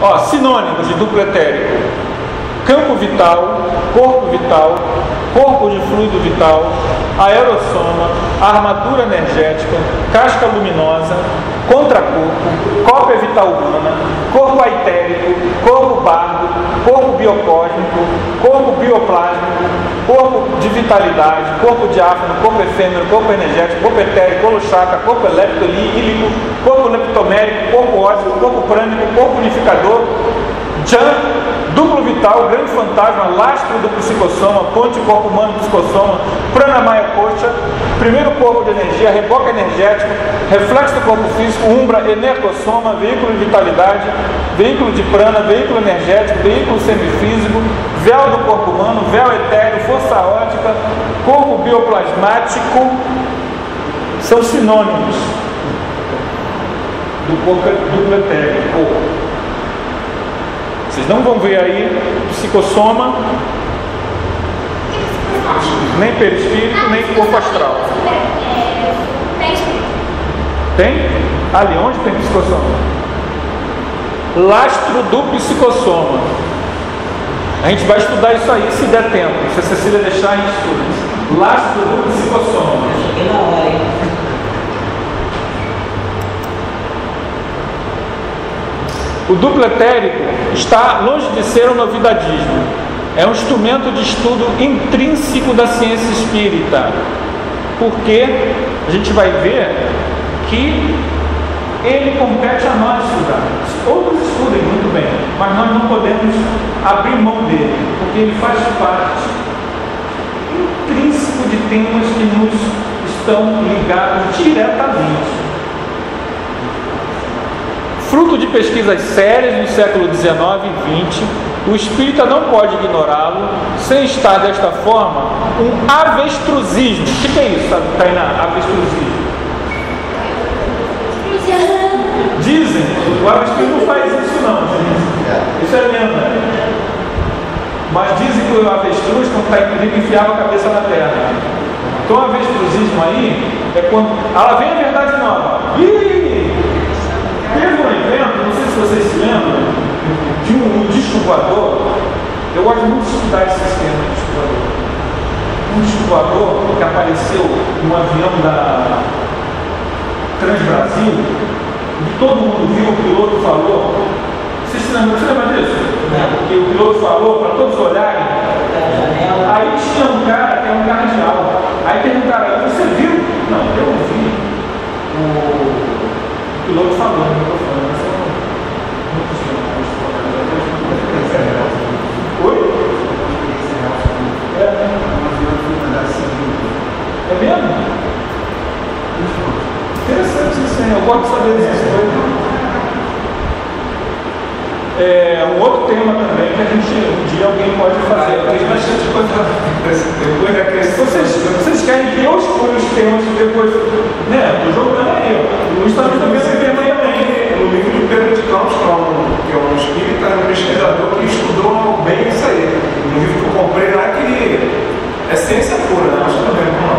Ó, sinônimos de duplo etérico: campo vital, corpo de fluido vital, aerossoma, armadura energética, casca luminosa, contracorpo, cópia vital humana, corpo aetérico, corpo bardo, corpo biocósmico, corpo bioplásmico, corpo de vitalidade, corpo diáfano, corpo efêmero, corpo energético, corpo etérico, holochakra, corpo leptolírico, corpo leptomérico, corpo ósseo, corpo prânico, corpo unificador, duplo vital, grande fantasma, lastro do psicossoma, ponte corpo humano psicossoma, pranamaya coxa, primeiro corpo de energia, reboque energético, reflexo do corpo físico, umbra, energossoma, veículo de vitalidade, veículo de prana, veículo energético, veículo semifísico, véu do corpo humano, véu etéreo, força ótica, corpo bioplasmático. São sinônimos do corpo duplo etérico. Vocês não vão ver aí psicossoma, nem perispírito, nem corpo astral. Tem? Ali, onde tem psicossoma? Lastro do psicossoma. A gente vai estudar isso aí se der tempo. Se a Cecília deixar, a gente estuda. Lastro do psicossoma. O duplo etérico está longe de ser um novidadismo. É um instrumento de estudo intrínseco da ciência espírita. Porque a gente vai ver que ele compete a nós estudar. Outros estudem muito bem, mas nós não podemos abrir mão dele, porque ele faz parte intrínseco de temas que nos estão ligados diretamente. Fruto de pesquisas sérias no século XIX e XX, o espírita não pode ignorá-lo sem estar desta forma um avestruzismo. O que é isso, Tainá? Avestruzismo. Dizem, o avestruz não faz isso não, isso é lenda. Mas dizem que o avestruz, quando está em perigo, enfiava a cabeça na terra. Então o avestruzismo aí é quando ela vem a verdade nova. Teve um evento, não sei se vocês se lembram, de um disco voador. Eu gosto muito de estudar esse sistema de disco voador. Um disco voador que apareceu num avião da Transbrasil, e todo mundo viu, o piloto falou. Vocês se lembram disso? Porque o piloto falou para todos olharem. Aí tinha um cara que é um cardeal. Aí perguntaram: você viu? Não, eu não vi. O piloto falou no microfone, mas eu não tinha. Oi? É mesmo? Interessante isso aí, eu gosto de saber dessas coisas. Um outro tema também que a gente, um dia alguém pode fazer. Tem bastante coisa. Vocês querem que eu escolha os temas depois? Né? Estou jogando aí. O Luiz está jogando esse tema aí também. No livro de Pedro de Campos, que é um espírita, um pesquisador que estudou bem isso aí. No livro que eu comprei lá, que é ciência pura, né? Acho que também, não.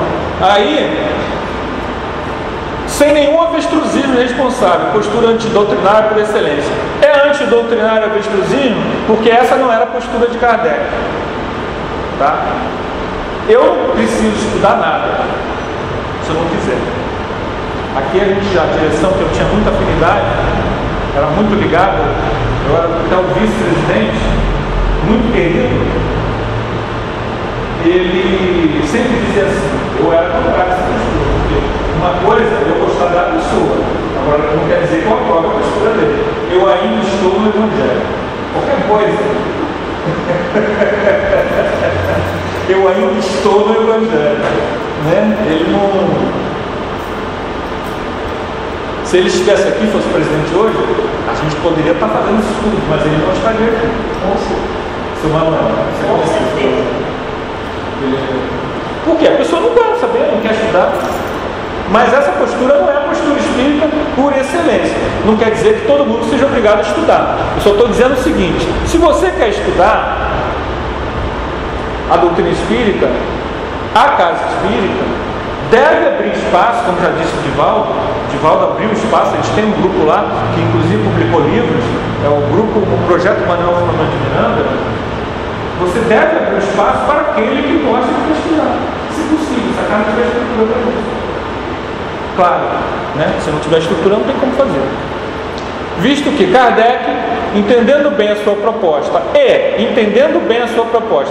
Aí, sem nenhum avestruzismo responsável, postura antidoutrinária por excelência. É antidoutrinário avestruzismo porque essa não era a postura de Kardec. Tá? Eu não preciso estudar nada, se eu não quiser. Aqui a direção, que eu tinha muita afinidade, era muito ligado, eu era até o vice-presidente, muito querido. Ele sempre dizia assim: eu era contrário dessa postura, porque uma coisa é eu gostar da pessoa, agora não quer dizer que eu aprovo a postura dele. Eu ainda estou no Evangelho. Qualquer coisa. Eu ainda estou no Evangelho. Né? Ele não. Se ele estivesse aqui, fosse presidente hoje, a gente poderia estar fazendo isso tudo, mas ele não estaria aqui. Seu Manuel, você certeza. Por quê? A pessoa não quer saber, não quer estudar. Mas essa postura não é a postura espírita por excelência. Não quer dizer que todo mundo seja obrigado a estudar. Eu só estou dizendo o seguinte: se você quer estudar a doutrina espírita, a casa espírita deve abrir espaço, como já disse o Divaldo, Divaldo abriu espaço, eles têm um grupo lá, que inclusive publicou livros, é o grupo, o Projeto Manuel Filomeno de Miranda. Você deve abrir espaço para aquele que gosta de pesquisar, se possível, se a casa tiver estrutura para isso. Claro, né? Se não tiver estrutura, não tem como fazer. Visto que Kardec, entendendo bem a sua proposta,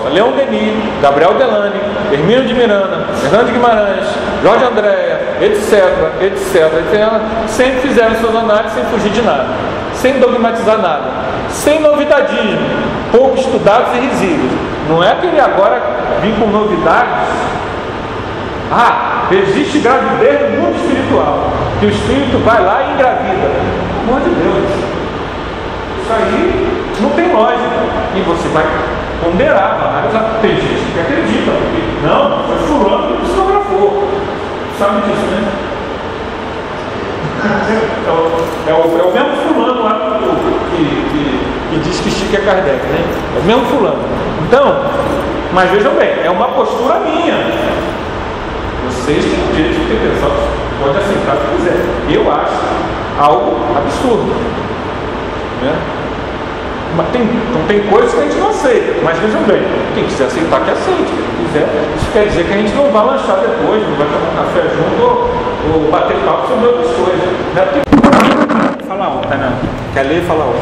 Leon Denis, Gabriel Delany, Hermínio de Miranda, Fernando de Guimarães, Jorge Andréa, etc., sempre fizeram suas análises sem fugir de nada, sem dogmatizar nada, sem novidadismo, pouco estudados e risíveis. Não é que ele agora vem com novidades. Existe gravidez no mundo espiritual, que o espírito vai lá e engravida. Pelo amor de Deus, isso aí não tem lógica. E você vai ponderar, vai analisar. Tem gente que acredita, porque não, foi fulano que psicografou. Sabe disso, né? É o mesmo fulano lá que diz que Chico é Kardec, né? É o mesmo fulano. Então, mas vejam bem, é uma postura minha. Vocês têm o direito de ter pensado, pode aceitar o que quiser. Eu acho algo absurdo, né? Mas tem coisas que a gente não aceita. Mas vejam bem, quem quiser aceitar, que aceite. Quem não quiser, isso quer dizer que a gente não vai lanchar depois, não vai tomar um café junto ou bater papo sobre outras coisas. Né? Fala alto, né? Quer ler? Fala alto.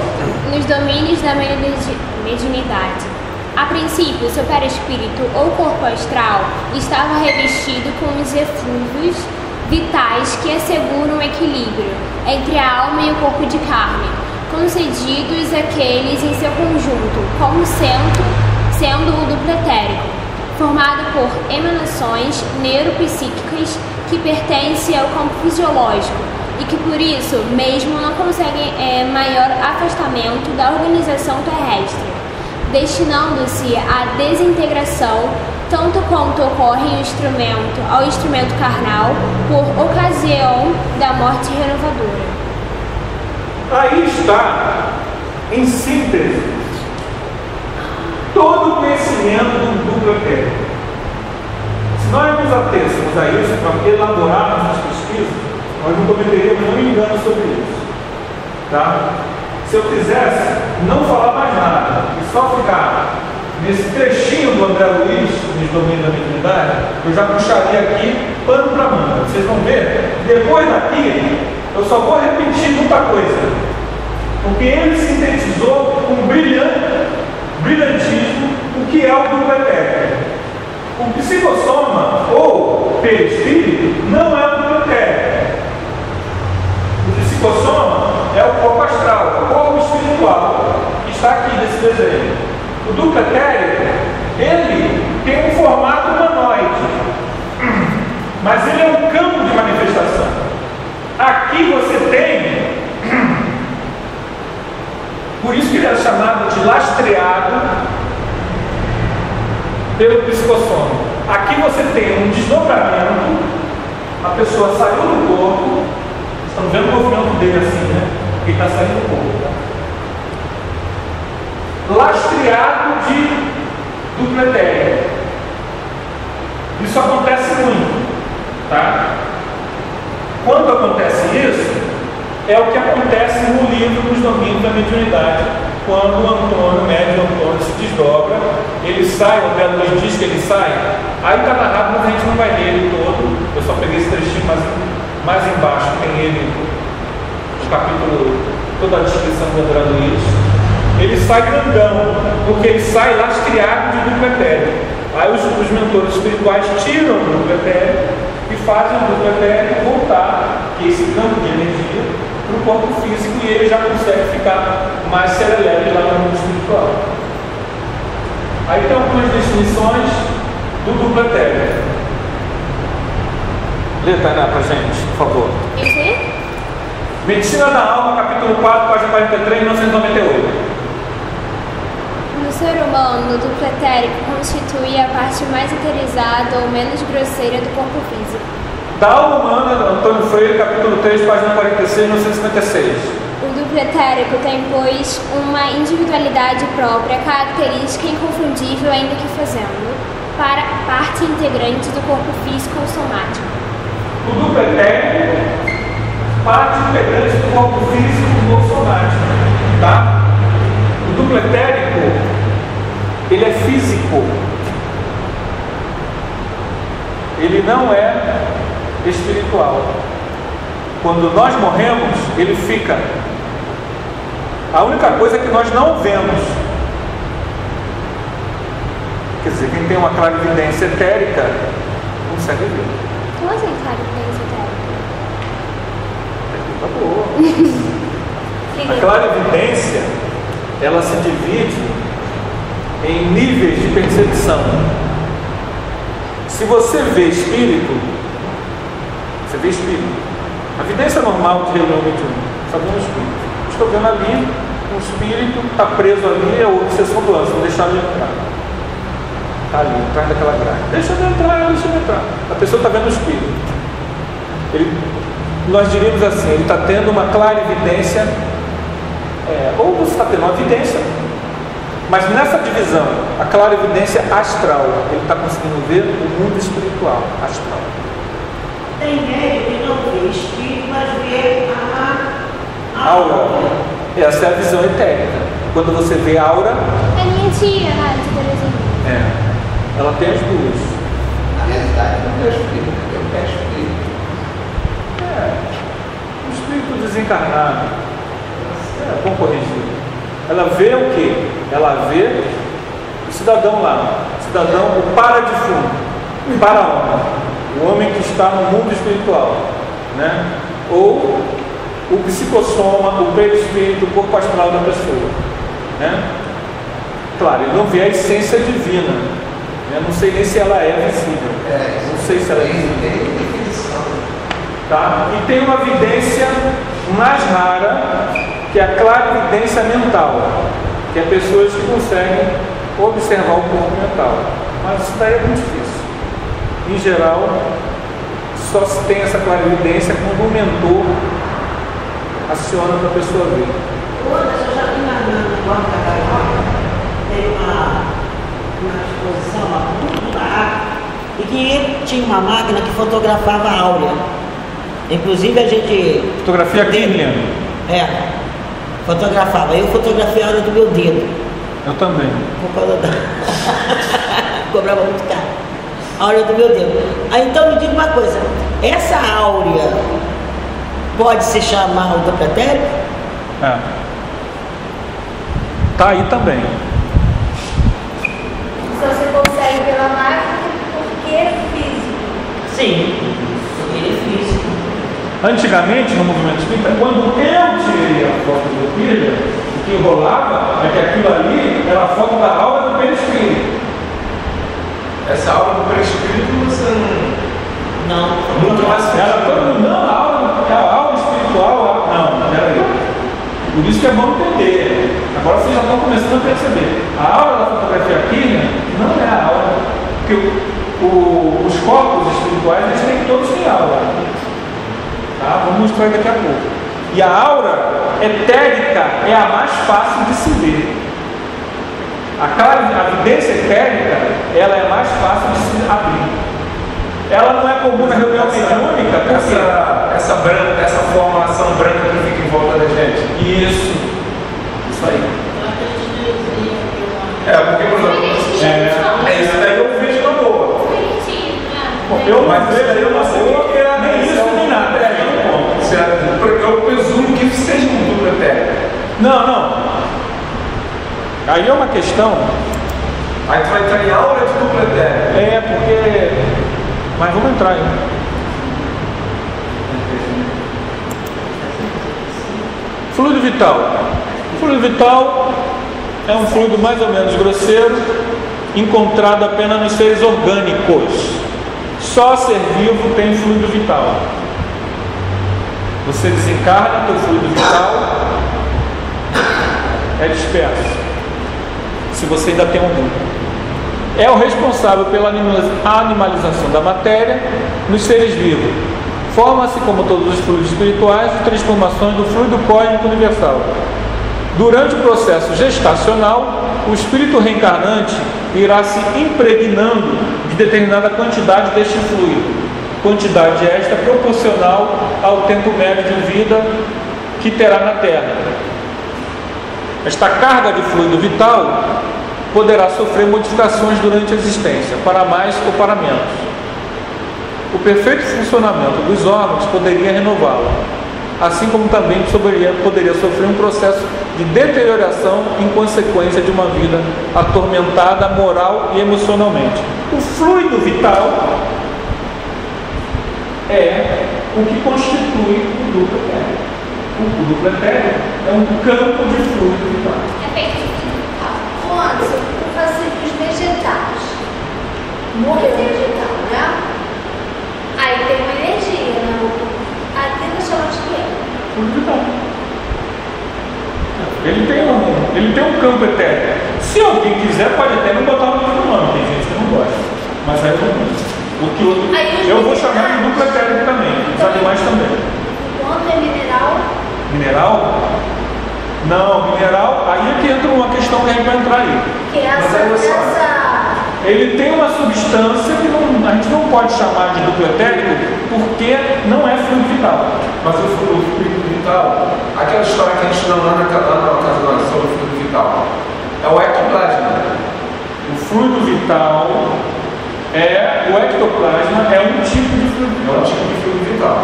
Nos domínios da mediunidade. A princípio, seu perispírito ou corpo astral estava revestido com os eflúvios vitais que asseguram o equilíbrio entre a alma e o corpo de carne, concedidos aqueles em seu conjunto, como sendo o duplo etérico, formado por emanações neuropsíquicas que pertencem ao campo fisiológico e que por isso mesmo não conseguem maior afastamento da organização terrestre, destinando-se à desintegração tanto quanto ocorre ao instrumento carnal por ocasião da morte renovadora. Aí está, em síntese, todo o conhecimento do duplo etérico. Se nós nos atêssemos a isso para elaborarmos as pesquisas, nós não cometeríamos nenhum engano sobre isso. Tá? Se eu quisesse não falar mais nada e só ficar nesse trechinho do André Luiz, nos domínios da mediunidade, eu já puxaria aqui pano para manga. Vocês vão ver, depois daqui, eu só vou repetir muita coisa, porque ele sintetizou com brilhantismo o que é o duplo etérico. O psicossoma ou perispírito não é o duplo etérico. O psicossoma é o corpo astral, o corpo espiritual, que está aqui nesse desenho. O duplo etérico, ele tem um formato humanoide, mas ele é um campo de manifestação. Aqui você tem, por isso que ele é chamado de lastreado pelo psicossoma. Aqui você tem um desdobramento, a pessoa saiu do corpo, estão vendo o movimento dele assim, né? Ele está saindo do corpo. Tá? Lastreado de duplo etérico. Isso acontece muito, tá? Quando acontece isso, é o que acontece no livro Nos Domínios da Mediunidade, quando o Antônio, o médium Antônio, se desdobra, ele sai, o André Luiz diz que ele sai, aí está narrado, mas a gente não vai ler ele todo, eu só peguei esse trechinho, mas mais embaixo tem ele, o capítulo, toda a descrição do André Luiz. Ele sai grandão, porque ele sai lastreado de duplo etérico. Aí os mentores espirituais tiram o duplo etérico e fazem o duplo etérico voltar, que é esse campo de energia, para o corpo físico, e ele já consegue ficar mais serelepe lá no mundo espiritual. Aí tem algumas definições do duplo etérico. Lê, Tainá, pra gente, por favor. Medicina da Alma, capítulo 4, página 43, 1998. No ser humano, o duplo etérico constitui a parte mais eterizada ou menos grosseira do corpo físico. Da Alma Humana, Antônio Freire, capítulo 3, página 46, 1956. O duplo etérico tem, pois, uma individualidade própria, característica inconfundível, ainda que fazendo para parte integrante do corpo físico ou somático. O duplo etérico parte integrante do corpo físico ou somático, tá? O duplo etérico, ele é físico, ele não é espiritual. Quando nós morremos, ele fica. A única coisa é que nós não vemos. Quer dizer, quem tem uma clarividência etérica consegue ver. Como assim, clarividência etérica? A clarividência, ela se divide em níveis de percepção. Se você vê espírito, você vê espírito. A vidência normal de reunião mediúnica, só vê um espírito. Estou vendo ali, um espírito está preso ali, é a obsessão do ânimo, deixar ele entrar. Está ali, atrás daquela grade. Deixa ele entrar. A pessoa está vendo o espírito. Nós diríamos assim, ele está tendo uma clarividência, ou você está tendo uma vidência, mas nessa divisão, a clarividência astral, ele está conseguindo ver o mundo espiritual, astral. Tem gente que não vê espírito, mas vê a aura. Essa é a visão etérica. Quando você vê aura, É minha tia, Nádia, por exemplo. ela tem as duas. Na realidade, não é espírito, é o espírito. O espírito desencarnado. Vamos corrigir. Ela vê o quê? Ela vê o cidadão lá. O cidadão, o para-defunto. O para-homem. O homem que está no mundo espiritual. Né? Ou o psicossoma, o perispírito, o corpo astral da pessoa. Né? Claro, ele não vê a essência divina. Eu não sei nem se ela é visível. Não sei se ela é visível. Tá? E tem uma vidência mais rara, que é a clarividência mental, que é pessoas que conseguem observar o corpo mental. Mas isso daí é muito difícil. Em geral, só se tem essa clarividência quando o mentor aciona para a pessoa ver. Eu já vi na Guarda da Gaiola, teve uma exposição lá muito da arte, e que tinha uma máquina que fotografava a áurea. Inclusive a gente... Fotografia Kirlian. Fotografava. Eu fotografei a áurea do meu dedo. Eu também. Por causa da... Cobrava muito caro. A áurea do meu dedo. Aí então me diga uma coisa. Essa áurea pode se chamar o duplo etérico? Tá aí também. Só você consegue pela máquina porque é físico. Sim, porque ele é físico. Antigamente, no movimento espírita, quando eu tirei a foto do Kirlian, o que rolava é que aquilo ali era a foto da aura do perispírito. Essa aula do perispírito você Não. muito mais Era todo mundo, não, a aura espiritual, não, peraí. Por isso que é bom entender. Agora vocês já estão começando a perceber. A aura da fotografia Kirlian não é a aura, porque os corpos espirituais, eles têm, todos têm aura. Tá? Vamos mostrar daqui a pouco. E a aura etérica é a mais fácil de se ver. A vidência etérica, ela é mais fácil de se abrir. Ela não é comum na reunião mediúnica, porque essa formação branca que fica em volta da gente. Isso aí. Porque, por exemplo, isso daí eu vejo na boa. Eu não vejo na boa, nem isso, nem nada. Eu presumo que seja um duplo etérico. Não. Aí é uma questão. Aí tu vai entrar em aura de duplo etérico. Porque. Mas vamos entrar aí. Fluido vital. O fluido vital é um fluido mais ou menos grosseiro, encontrado apenas nos seres orgânicos. Só ser vivo tem fluido vital. Você desencarna, teu fluido vital é disperso. Se você ainda tem um duplo. É o responsável pela animalização da matéria nos seres vivos. Forma-se, como todos os fluidos espirituais, de transformações do fluido cósmico universal. Durante o processo gestacional, o espírito reencarnante irá se impregnando de determinada quantidade deste fluido. quantidade esta proporcional ao tempo médio de vida que terá na Terra. Esta carga de fluido vital poderá sofrer modificações durante a existência, para mais ou para menos. O perfeito funcionamento dos órgãos poderia renová-lo, assim como também poderia sofrer um processo de deterioração em consequência de uma vida atormentada moral e emocionalmente. O fluido vital é o que constitui o duplo etérico. O duplo etérico é um campo de fluido vital. É feito de fluido vital. Quando eu faço os vegetais, morreu o vegetal, né? Aí tem uma energia, né? A Bíblia chama de quê? Fluido vital. Ele tem um campo etérico. Se alguém quiser, pode até não botar o mesmo nome. Tem gente que não gosta. Mas aí eu não. Eu vou chamar de duplo etérico também. Os animais também. Quando é mineral? Mineral? Não, mineral. Aí é que entra uma questão que a gente vai entrar aí. Que essa... Ele tem uma substância que a gente não pode chamar de duplo etérico porque não é fluido vital. Mas o fluido vital, aquela história que a gente não lá na casa sobre o fluido vital, é o ectoplasma. O fluido vital o ectoplasma é um tipo de fluido vital. É um tipo de fluido vital.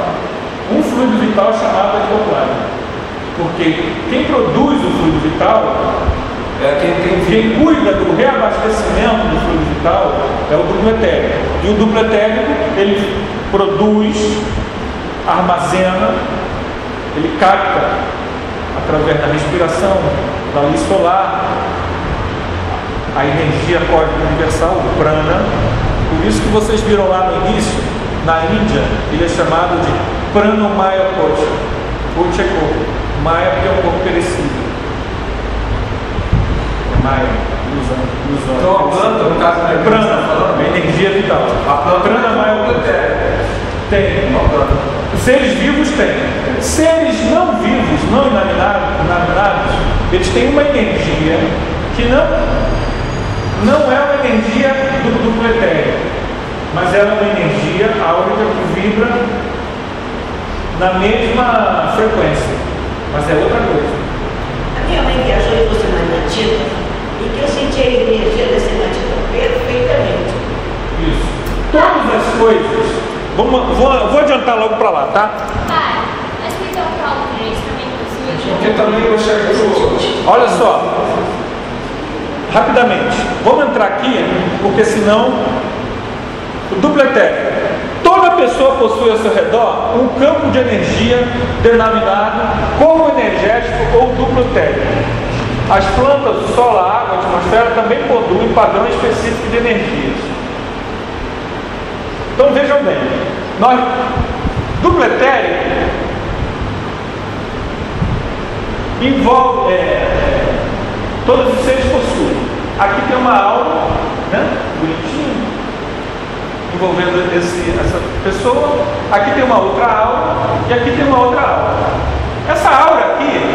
Um fluido vital chamado ectoplasma. Porque quem produz o fluido vital quem cuida do reabastecimento do fluido vital é o duplo etérico. E o duplo etérico, ele produz, armazena, ele capta, através da respiração, da luz solar, a energia cósmica universal, o prana. Por isso que vocês viram lá no início, na Índia, ele é chamado de pranomaya kocha, Maya porque é um corpo perecível. Maya, ilusão. Então a planta, no caso, é prana, a energia vital. A planta prana maior tem. Seres vivos têm. Seres não vivos, não inanimados, eles têm uma energia que não é uma energia do duplo etérico, mas ela é uma energia áurica que vibra na mesma frequência, mas é outra coisa. A minha mãe viajou e trouxe uma hematita, e que eu senti a energia dessa hematita perfeitamente. Isso. Todas as coisas. Vou adiantar logo para lá, tá? Pai, explica o Paulo Reis também. Porque também eu chego. Olha só. Rapidamente. Vamos entrar aqui, porque senão. O duplo etérico. Toda pessoa possui ao seu redor um campo de energia denominado corpo energético ou duplo etérico. As plantas, o sol, a água, a atmosfera também possuem padrão específico de energias. Então vejam bem, duplo etérico envolve, todos os seres possuem. Aqui tem uma aura, né, bonitinha, envolvendo essa pessoa. Aqui tem uma outra aura e aqui tem uma outra aura. Essa aura aqui,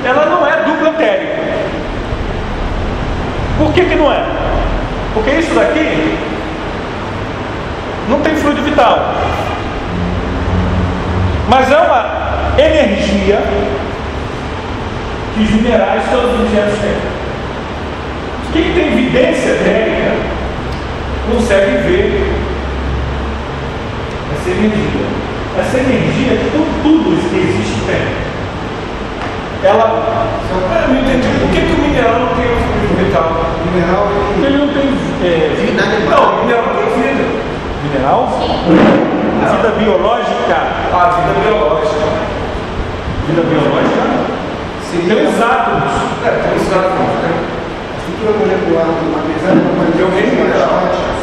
ela não é duplo etérico. Por que não é? Porque isso daqui não tem fluido vital, mas é uma energia que os minerais, todos os objetos têm. Quem tem evidência etérica consegue ver essa energia. Essa energia, tudo isso que existe tem. Ela. Eu não entendi. Por que o mineral não tem o fluido vital? O mineral Ele não tem. vida animal. Não, o mineral tem vida. Mineral? Vida biológica. Vida biológica. Vida biológica? Tem os átomos. Tem os átomos, né? A estrutura molecular, apesar de uma maneira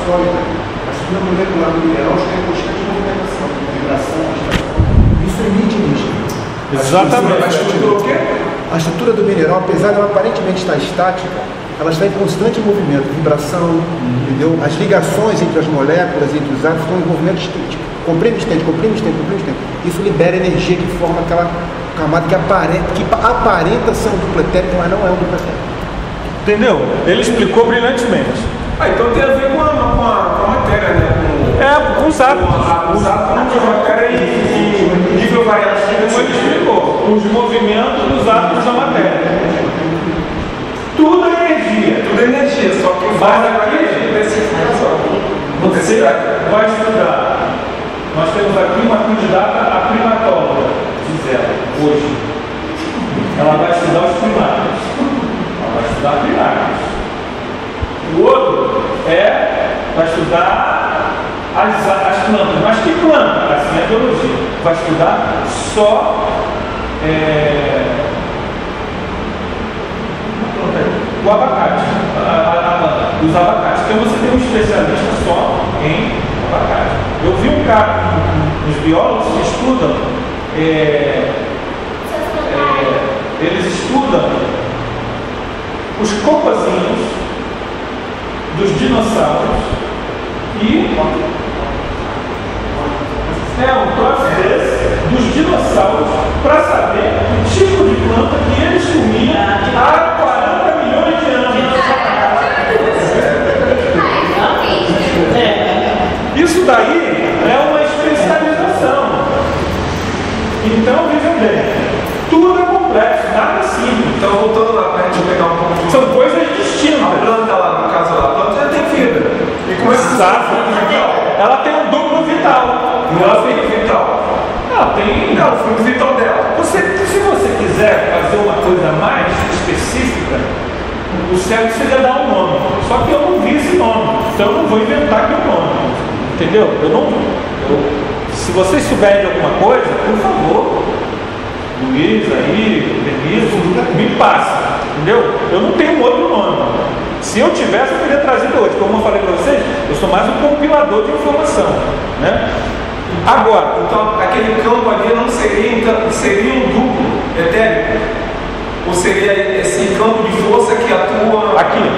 sólida, a estrutura molecular do mineral está em constante movimentação, vibração, agitação. Isso emite energia. Exatamente. A estrutura o quê? A estrutura do mineral, apesar de ela aparentemente estar estática, ela está em constante movimento, vibração, entendeu? As ligações entre as moléculas, entre os átomos, estão em movimento estante. Comprime estante. Isso libera energia que forma aquela camada que aparenta ser um duplo etérico, mas não é um duplo etérico. Entendeu? Ele explicou brilhantemente. Então tem a ver com a matéria, né? Os átomos. Os átomos de matéria em nível variável. Como ele explicou, os movimentos dos átomos da matéria. Tudo é energia. Tudo é energia, só que Mas aqui, você vai estudar. Nós temos aqui uma candidata a primatóloga, diz ela, hoje. Ela vai estudar os primatas. Ela vai estudar primatas. O outro vai estudar as plantas. Mas que planta? Assim é a biologia. Vai estudar só o abacate, os abacates. Então você tem um especialista só em abacate. Eu vi um cara, os biólogos que estudam, eles estudam os cocôzinhos dos dinossauros e um troço desse dos dinossauros para saber o tipo de planta que eles comiam há 40 milhões de anos. Isso daí é uma especialização. Então, vejam bem, tudo é complexo, nada simples. Então, voltando lá para a gente pegar um pouco de... São coisas distintas. A planta lá, no caso lá, a planta já tem vida. E como é que ela tem um duplo vital. Não ela tem vital. Ela tem. Não, o fundo vital dela. Se você quiser fazer uma coisa mais específica, o certo seria dar um nome. Só que eu não vi esse nome. Então eu não vou inventar aqui um nome. Entendeu? Se vocês souberem de alguma coisa, por favor, Luiz aí, Denise, me passa. Entendeu? Eu não tenho um outro nome. Se eu tivesse, eu teria trazido hoje. Como eu falei para vocês, eu sou mais um compilador de informação, né? Agora, então aquele campo ali não seria, então, seria um duplo etérico? Ou seria esse campo de força que atua aqui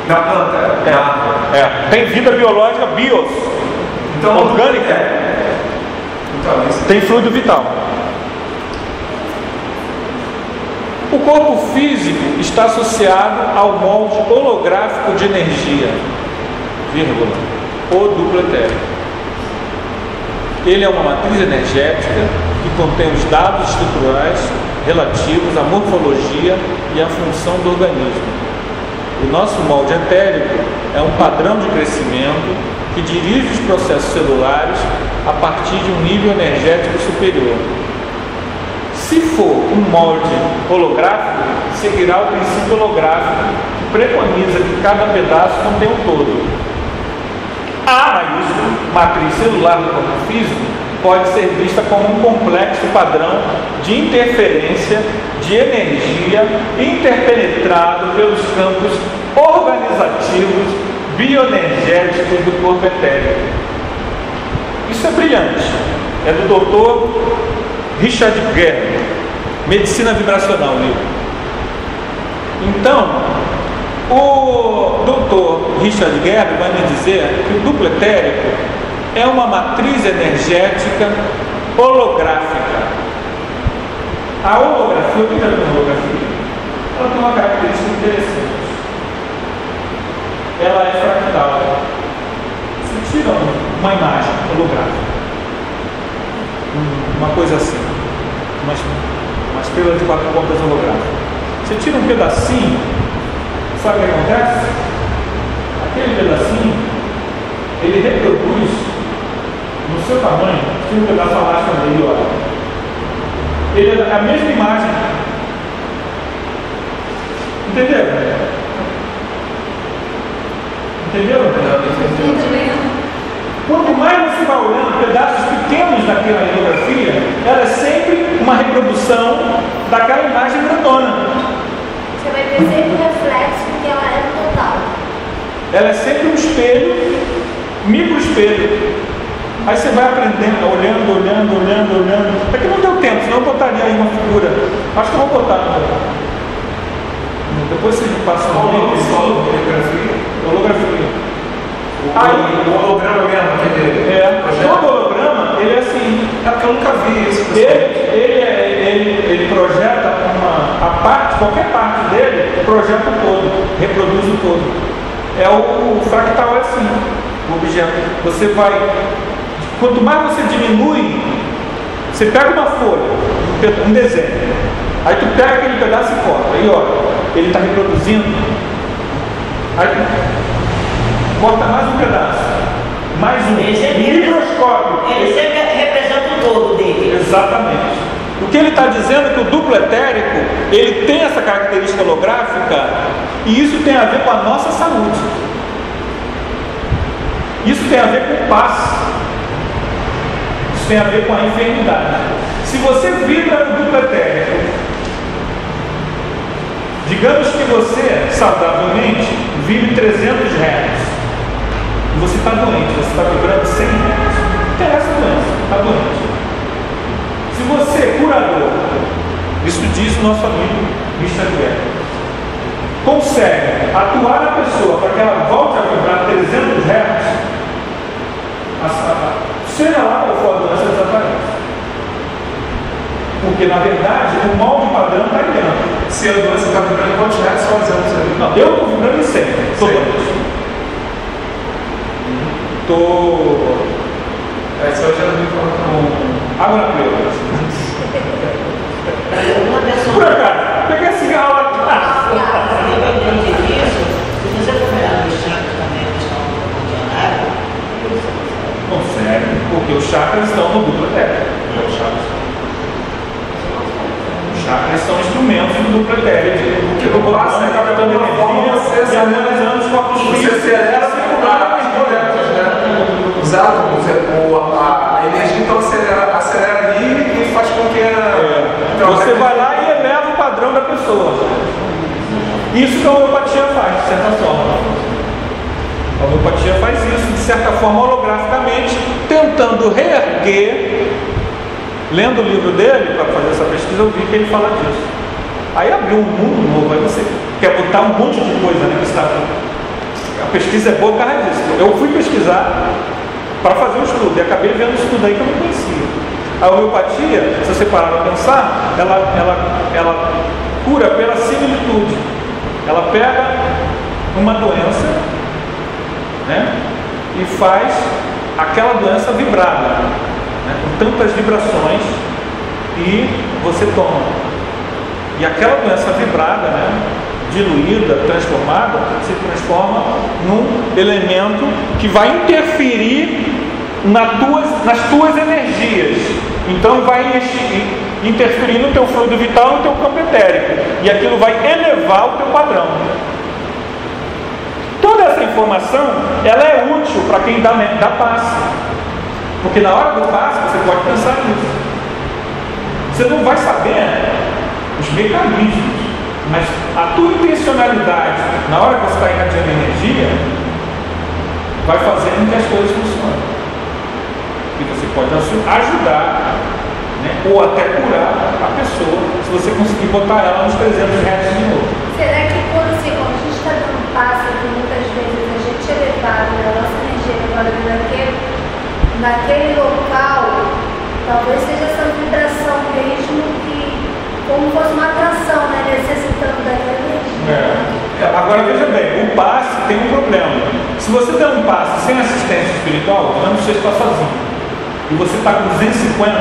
na planta? Tem vida biológica, bios, então, orgânica. Então, tem fluido vital. O corpo físico está associado ao molde holográfico de energia, vírgula, ou duplo etérico. Ele é uma matriz energética que contém os dados estruturais relativos à morfologia e à função do organismo. O nosso molde etérico é um padrão de crescimento que dirige os processos celulares a partir de um nível energético superior. Se for um molde holográfico, seguirá o princípio holográfico que preconiza que cada pedaço contém um todo. A maiúsculo, matriz celular do corpo físico, pode ser vista como um complexo padrão de interferência de energia interpenetrado pelos campos organizativos bioenergéticos do corpo etérico. Isso é brilhante. É do Dr. Richard Gerber, Medicina Vibracional, livro. Então, o Dr. Richard Gerber vai me dizer que o duplo etérico é uma matriz energética holográfica. A holografia, o que é a holografia? Ela tem uma característica interessante. Ela é fractal. Você tira uma imagem holográfica, uma coisa assim, uma estrela de 4 pontas holográfica. Você tira um pedacinho, sabe o que acontece? Aquele pedacinho, ele reproduz no seu tamanho, tira um pedaço abaixo dele, olha. Ele é a mesma imagem. Entenderam? Entenderam? Quanto mais você vai olhando pedaços pequenos daquela litografia, ela é sempre uma reprodução daquela imagem grandona. Você vai ver sempre o reflexo que ela é total. Ela é sempre um espelho, micro espelho. Aí você vai aprendendo, olhando. Aqui não deu tempo, senão eu botaria aí uma figura. Acho que eu vou botar. Depois vocês me passam holografia. Aí, o holograma mesmo, todo holograma, ele é assim. É porque eu nunca vi isso. Ele projeta qualquer parte dele, projeta o todo, reproduz o todo. O fractal é assim. o objeto. Você vai, quanto mais você diminui, você pega uma folha, um desenho, aí tu pega aquele pedaço e corta, aí olha, ele está reproduzindo, aí tu corta mais um pedaço, mais um, microscópio. Ele sempre representa o todo dele. Exatamente. O que ele está dizendo é que o duplo etérico, ele tem essa característica holográfica, e isso tem a ver com a nossa saúde. Isso tem a ver com paz. Isso tem a ver com a enfermidade. Se você vibra no duplo etérico, digamos que você, saudavelmente, vive 300 Hz. Você está doente, você está vibrando 100 Hz. Tem essa doença, está doente. Se você, curador, isso diz o nosso amigo Mr. Guerra, consegue atuar na pessoa para que ela volte a vibrar 300 Hz, seja lá qual for a doença, desaparece. Porque, na verdade, o molde padrão está dentro. Se a doença está vibrando, quantos Hz são os anos ali? Não, eu estou vibrando em 100. Estou doente. Estou... Essa eu já não me falo com água na pleura. Uma pessoa. Por acaso, peguei a cigarro lá atrás. Independente disso, se você for olhar nos chakras também que estão no funcionário, Consegue, porque os chakras estão no duplo etérico. Os chakras são instrumentos do duplo etérico. Porque no passo é captando energia e analisando os corpos físicos. Você acelera as moléculas, né? Os átomos, a energia então acelera ali e faz com que você vai lá e eleva o padrão da pessoa. Isso que a homeopatia faz, de certa forma. A homeopatia faz isso, de certa forma, holograficamente, tentando reerguer. Lendo o livro dele, para fazer essa pesquisa, eu vi que ele fala disso. Aí abriu um mundo novo, aí você quer botar um monte de coisa, né? A pesquisa é boa por causa disso. Eu fui pesquisar para fazer um estudo, e acabei vendo um estudo aí que eu não conhecia. A homeopatia, se você parar para pensar, ela cura pela similitude. Ela pega uma doença, né, e faz aquela doença vibrada, né, com tantas vibrações, e você toma. E aquela doença vibrada, né, diluída, transformada, se transforma num elemento que vai interferir nas tuas energias. Então vai interferir no teu fluido vital, no teu campo etérico, e aquilo vai elevar o teu padrão. Toda essa informação, ela é útil para quem dá passe, porque na hora do passe você pode pensar nisso. Você não vai saber os mecanismos, mas a tua intencionalidade na hora que você está irradiando energia vai fazendo que as coisas funcionem. E você pode ajudar, né, ou até curar a pessoa, se você conseguir botar ela nos 300 Hz de novo. Será que quando a gente está dando um passo, que muitas vezes a gente é levado, a nossa energia é levada naquele local, talvez seja essa vibração mesmo que, como fosse uma atração, né, necessitando daquela energia. Agora veja bem, o passe tem um problema. Se você der um passe sem assistência espiritual, digamos que você está sozinho, e você está com 250,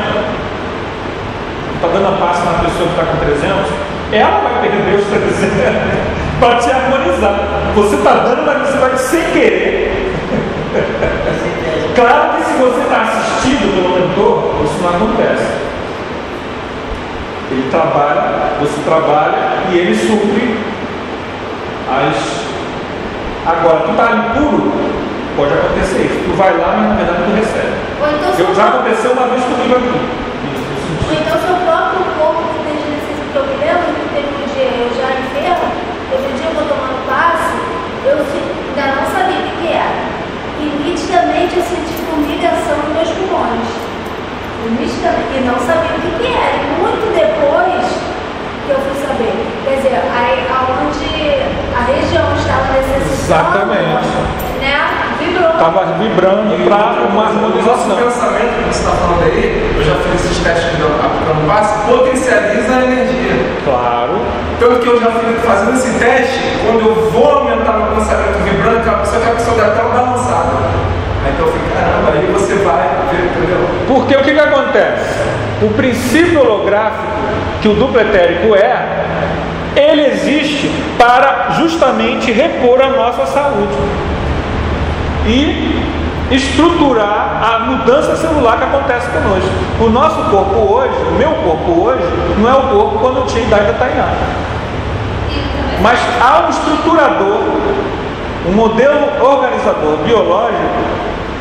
está dando a passe na pessoa que está com 300, ela vai perder os 300 para te harmonizar. Você está dando, mas você vai sem querer. Claro que se você está assistido pelo mentor, isso não acontece. Ele trabalha, você trabalha e ele supre as... Agora, tu está ali puro, pode acontecer isso. Tu vai lá, mas na verdade tu recebe. Então, já aconteceu uma vez comigo aqui. Ou então seu próprio corpo que tem necessidade. Eu me lembro que teve um dia eu já enfermo, teve um dia eu vou tomando passe, eu ainda não sabia o que era. E nitidamente eu senti formigação nos meus pulmões. E não sabia o que era. E muito depois que eu fui saber. Quer dizer, aonde a região estava necessitando, né, vibrou. Estava vibrando para uma harmonização. O pensamento que você está falando aí, eu já fiz esses testes que aplicando passe, potencializa a energia. Claro. Tanto que eu já fui fazendo esse teste, quando eu vou aumentar meu pensamento vibrante, a pessoa dá até uma balançada. Então eu falei, caramba, aí você vai ver, entendeu? Porque o que acontece? O princípio holográfico que o duplo etérico ele existe para justamente repor a nossa saúde e estruturar a mudança celular que acontece conosco. O nosso corpo hoje, o meu corpo hoje, não é o corpo quando eu tinha a idade da Tainá. Mas há um estruturador, um modelo organizador biológico,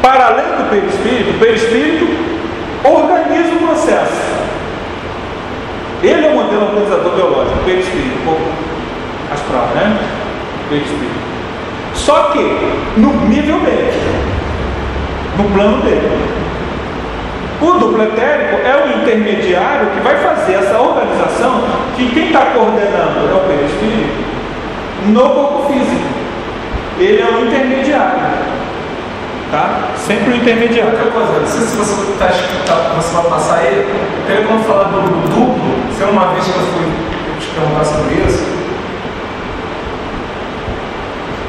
para além do perispírito. O perispírito organiza o processo. Ele é o modelo organizador biológico, o perispírito, o corpo astral, né? O perispírito. Só que no nível dele, no plano dele. O duplo etérico é o intermediário que vai fazer essa organização, que quem está coordenando é o perispírito no corpo físico. Ele é o intermediário, tá? Sempre o intermediário. Outra coisa, não sei se você vai passar aí, pelo que eu falar do duplo, se uma vez que eu fui te perguntar sobre isso,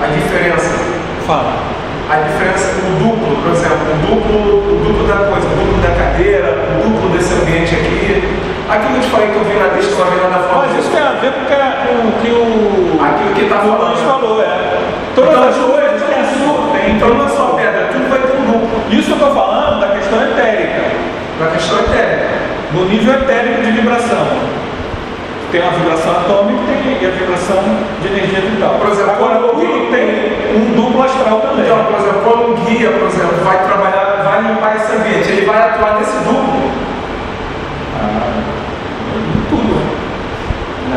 a diferença. Fala. A diferença do duplo, por exemplo, o duplo da coisa, o duplo da cadeira, o duplo desse ambiente aqui. Aquilo que eu te falei que eu vi na lista, que eu vi lá na foto. Mas isso tem a ver com o que o aquilo que está falando. falou, Todas então, as coisas têm a sua. Então não é só pedra, tudo vai ter um duplo. Isso eu estou falando da questão etérica. Da questão etérica. No nível etérico de vibração. Tem a vibração atômica e a vibração de energia vital. Por exemplo, agora tudo tem um duplo astral também. Então, por exemplo, quando um guia, por exemplo, vai trabalhar, vai limpar esse ambiente, ele vai atuar nesse duplo. Tudo.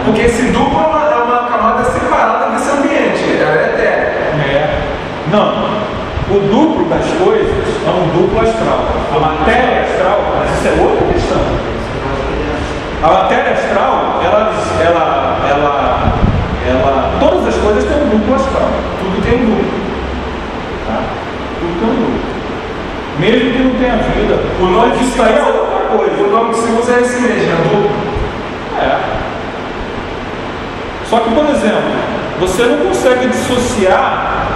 Porque esse duplo é uma camada separada desse ambiente, ela é etérica. Não. O duplo das coisas é um duplo astral. A matéria astral, mas isso é outra questão. A matéria astral, todas as coisas têm um duplo astral. Tudo tem um duplo. Tá? Tudo tem um duplo. Mesmo que não tenha vida. O nome que isso aí é outra coisa. O nome que se usa é esse mesmo, é duplo. Só que, por exemplo, você não consegue dissociar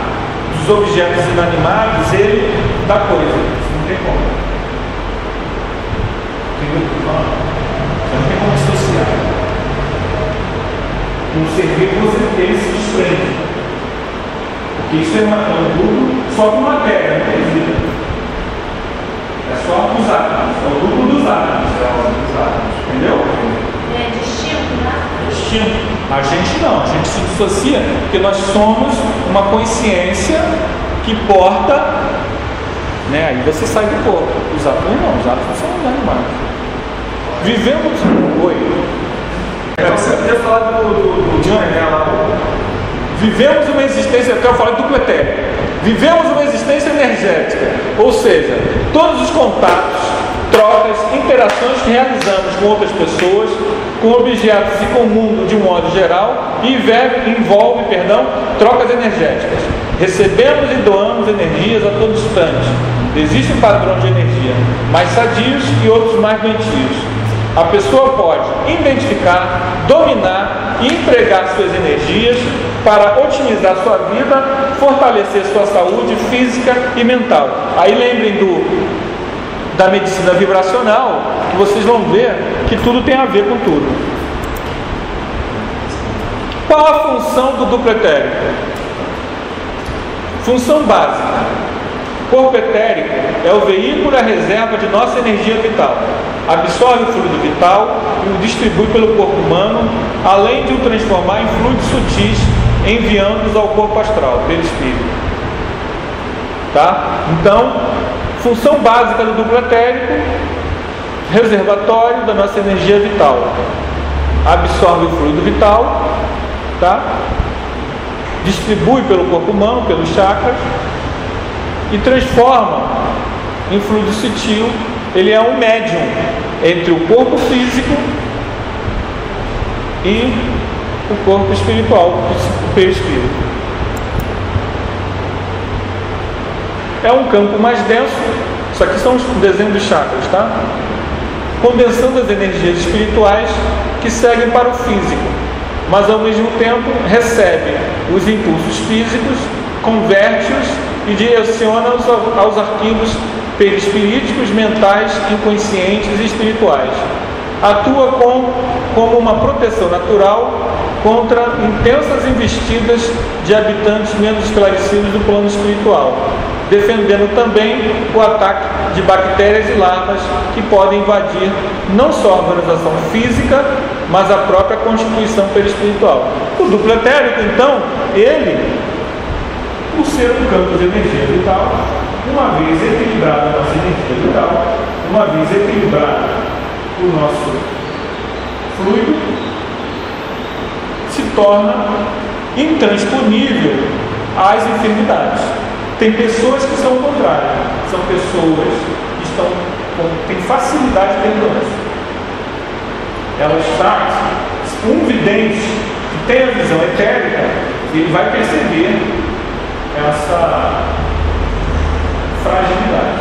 dos objetos inanimados ele da coisa. Isso não tem como. Entendeu? Você não tem como dissociar. Um ser vivo, ele se desprende. Porque isso é um duplo só com matéria, não tem vida. É só os átomos, é o duplo dos átomos. Entendeu? É distinto, né? Distinto. A gente não, a gente se dissocia porque nós somos uma consciência que porta, né? Aí você sai do corpo. Os átomos não, os átomos são os animais. Vivemos. Oi. Você podia falar do lá. Vivemos uma existência, até eu falei do duplo etérico. Vivemos uma existência energética, ou seja, todos os contatos, trocas, interações que realizamos com outras pessoas, com objetos e com o mundo de um modo geral, envolve trocas energéticas. Recebemos e doamos energias a todo instante. Existe um padrão de energia, mais sadios e outros mais doentios. A pessoa pode identificar, dominar e empregar suas energias para otimizar sua vida, fortalecer sua saúde física e mental. Aí lembrem da medicina vibracional, que vocês vão ver que tudo tem a ver com tudo. Qual a função do duplo etérico? Função básica. O corpo etérico é o veículo e a reserva de nossa energia vital. Absorve o fluido vital e o distribui pelo corpo humano, além de o transformar em fluidos sutis, enviando-os ao corpo astral, pelo espírito. Tá? Então, função básica do duplo etérico: reservatório da nossa energia vital. Absorve o fluido vital, tá? Distribui pelo corpo humano, pelos chakras, e transforma em fluido sutil. Ele é um médium entre o corpo físico e o corpo espiritual, o perispírito. É um campo mais denso. Isso aqui são os desenhos dos chakras, tá? Condensando as energias espirituais que seguem para o físico, mas ao mesmo tempo recebe os impulsos físicos, converte-os e direciona-os aos arquivos perispiríticos, mentais, inconscientes e espirituais. Atua como uma proteção natural contra intensas investidas de habitantes menos esclarecidos do plano espiritual, defendendo também o ataque de bactérias e larvas que podem invadir não só a organização física, mas a própria constituição perispiritual. O duplo etérico, então, ele, por ser um campo de energia vital, uma vez equilibrada a nossa energia vital, uma vez equilibrado o nosso fluido, se torna intransponível às enfermidades. Tem pessoas que são o contrário, são pessoas que têm facilidade de ter doença. Elas sabem, um vidente que tem a visão etérica, ele vai perceber essa fragilidade.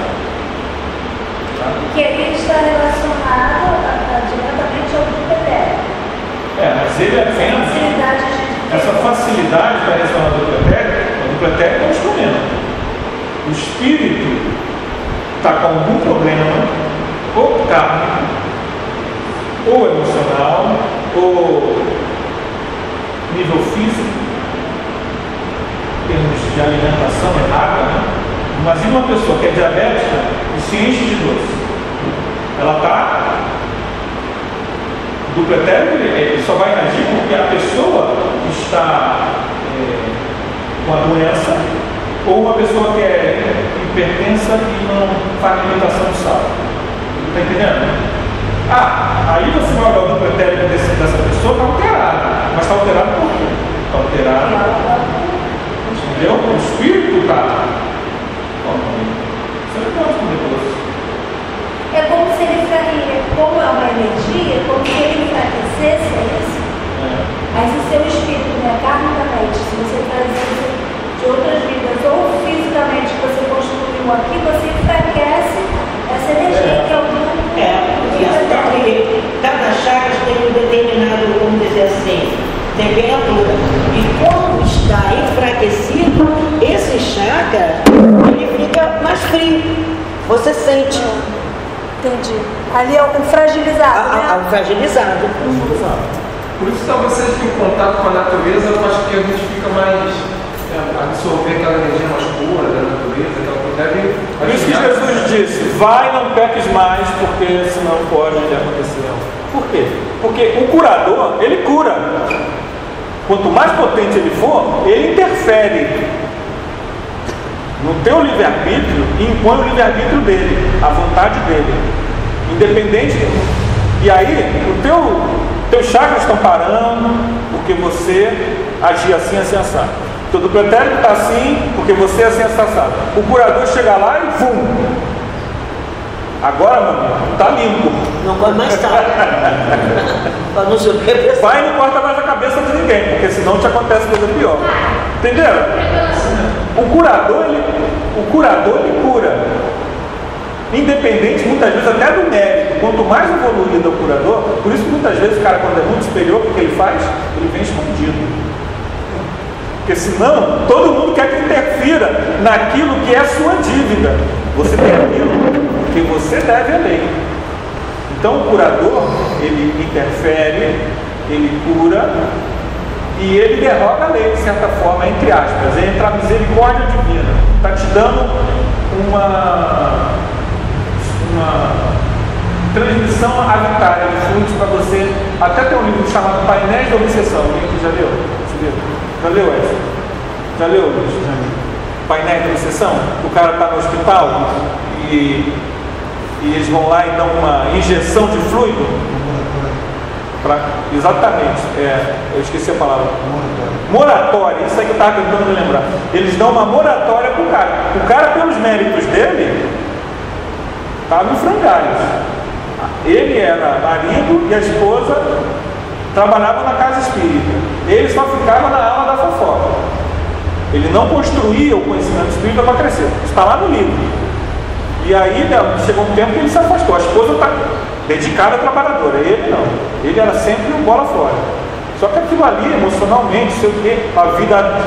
Tá? Que aqui está relacionado diretamente ao duplo etérico. Mas ele apenas. Essa facilidade para relacionar o duplo etérico é um instrumento. O espírito está com algum problema, ou kármico, ou emocional, ou nível físico, termos de alimentação errada, né? Imagina uma pessoa que é diabética e se enche de doce. Ela está. O duplo etérico ele só vai agir porque a pessoa está com a doença, ou uma pessoa que é hipertensa e não faz alimentação de sal. Está entendendo? Aí você vai olhar o duplo etérico dessa pessoa, está alterado. Mas está alterado por quê? Está alterado. Entendeu? O espírito está. Você não pode responder por isso. É como se ele, como é uma energia, como se ele enfraquecesse isso. Mas o seu espírito, né, karmicamente, se você trazer de outras vidas, ou fisicamente que você construiu aqui, você enfraquece essa energia que é o porque cada chakra tem um determinado, vamos dizer assim, temperatura. E quando está enfraquecido, esse chakra ele fica mais frio. Você sente. Entendi. Ali é o fragilizado, né? O fragilizado. Por isso, talvez seja que o contato com a natureza, eu acho que a gente fica mais absorver aquela energia mais pura da natureza, aquela que deve. Por isso que Jesus disse: vai, não peques mais, porque senão pode acontecer. Por quê? Porque o curador, ele cura. Quanto mais potente ele for, ele interfere no teu livre-arbítrio e impõe o livre-arbítrio dele, a vontade dele. Independente. E aí, teus chakras estão parando porque você agia assim, assim, assado. O duplo etérico está assim porque você é assim, assado. O curador chega lá e vum! Agora, meu amigo, está limpo. Não corre mais tarde. Para não ser o vai e não corta mais a cabeça de ninguém, porque senão te acontece coisa pior. Entenderam? O curador ele cura. Independente, muitas vezes, até do mérito. Quanto mais evoluído é o curador, por isso que muitas vezes o cara, quando é muito superior, o que ele faz? Ele vem escondido. Porque senão, todo mundo quer que interfira naquilo que é a sua dívida. Você tem aquilo que você deve à lei. Então o curador, ele interfere, ele cura e ele derroga a lei, de certa forma, entre aspas. Entra a misericórdia divina. Está te dando uma transmissão habitária de fluidos para você. Até tem um livro chamado Painéis da Obsessão. Alguém já leu esse livro? Já leu esse? Já leu, Luiz? Painéis da Obsessão? O cara está no hospital e eles vão lá e dão uma injeção de fluido. Exatamente, eu esqueci a palavra. Moratória, isso aí que eu estava tentando me lembrar. Eles dão uma moratória para o cara. O cara, pelos méritos dele, estava em frangalhos. Ele era marido e a esposa trabalhavam na casa espírita. Ele só ficava na aula da fofoca. Ele não construía o conhecimento espírita para crescer. Está lá no livro. E aí chegou um tempo que ele se afastou. A esposa está dedicada à trabalhadora. Ele não. Ele era sempre um bola fora. Só que aquilo ali, emocionalmente, sei o quê, a vida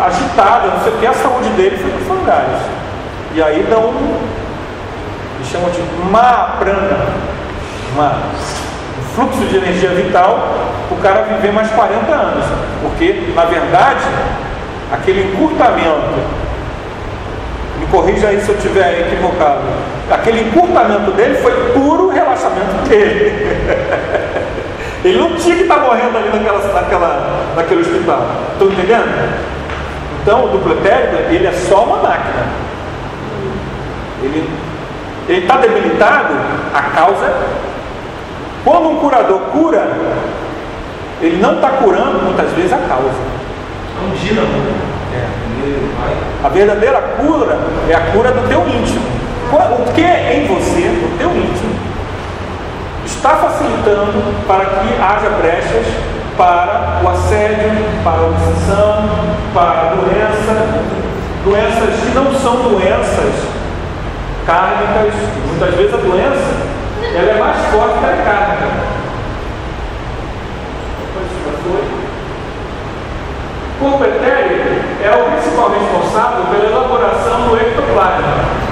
agitada, não sei o que, a saúde dele foi para frangalhos. E aí dá eles chamam de má prana, um fluxo de energia vital, o cara viver mais 40 anos, porque na verdade aquele encurtamento, me corrija aí se eu estiver equivocado, aquele encurtamento dele foi puro relaxamento dele. Ele não tinha que estar morrendo ali naquele hospital. Estão entendendo? Então o duplo etérico, ele é só uma máquina. Ele está debilitado, a causa. Quando um curador cura, ele não está curando muitas vezes a causa. É um dínamo. A verdadeira cura é a cura do teu íntimo. O que em você, o teu íntimo, está facilitando para que haja brechas para o assédio, para a obsessão, para a doenças que não são doenças kármicas. Muitas vezes a doença ela é mais forte que a kármica. O corpo etérico é o principal responsável pela elaboração do ectoplasma.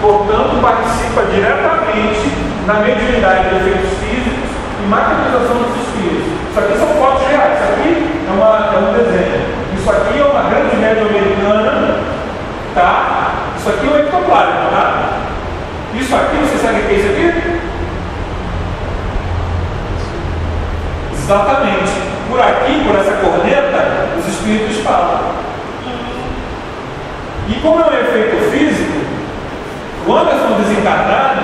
Portanto, participa diretamente na mediunidade de efeitos físicos e materialização dos espíritos. Isso aqui são fotos reais. Isso aqui é um desenho. Isso aqui é uma grande média americana, tá? Isso aqui é o ectoplasma, tá? Isso aqui, você sabe o que é isso aqui? Exatamente. Por aqui, por essa corneta, os espíritos falam. E como é um efeito físico, o Anderson desencarnado,